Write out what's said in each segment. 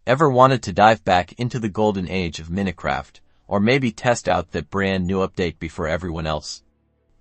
Ever wanted to dive back into the golden age of Minecraft, or maybe test out that brand new update before everyone else?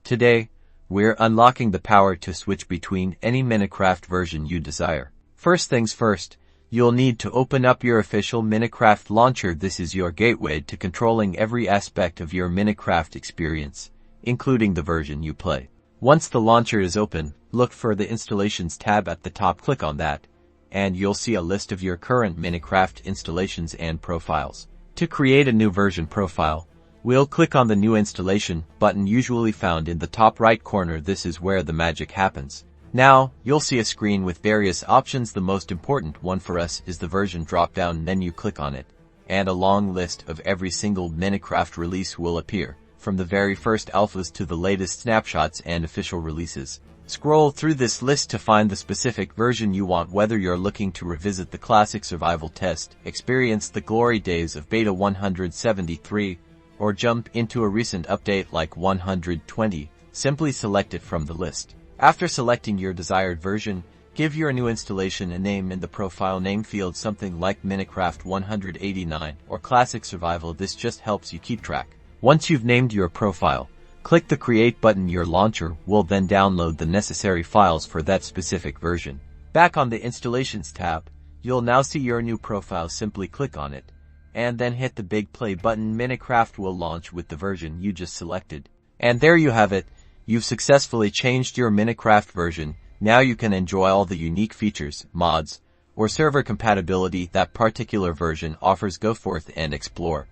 Today, we're unlocking the power to switch between any Minecraft version you desire. First things first, you'll need to open up your official Minecraft launcher. This is your gateway to controlling every aspect of your Minecraft experience, including the version you play. Once the launcher is open, look for the Installations tab at the top. Click on that, and you'll see a list of your current Minecraft installations and profiles. To create a new version profile, we'll click on the New Installation button usually found in the top right corner. This is where the magic happens. Now, you'll see a screen with various options. The most important one for us is the version drop-down menu. Click on it, and a long list of every single Minecraft release will appear, from the very first alphas to the latest snapshots and official releases. Scroll through this list to find the specific version you want. Whether you're looking to revisit the classic survival test, experience the glory days of Beta 173, or jump into a recent update like 120, simply select it from the list. After selecting your desired version, give your new installation a name in the profile name field, something like Minecraft 189 or Classic Survival. This just helps you keep track. Once you've named your profile, click the Create button. Your launcher will then download the necessary files for that specific version. Back on the Installations tab, you'll now see your new profile. Simply click on it, and then hit the big play button. Minecraft will launch with the version you just selected. And there you have it. You've successfully changed your Minecraft version. Now you can enjoy all the unique features, mods, or server compatibility that particular version offers. Go forth and explore.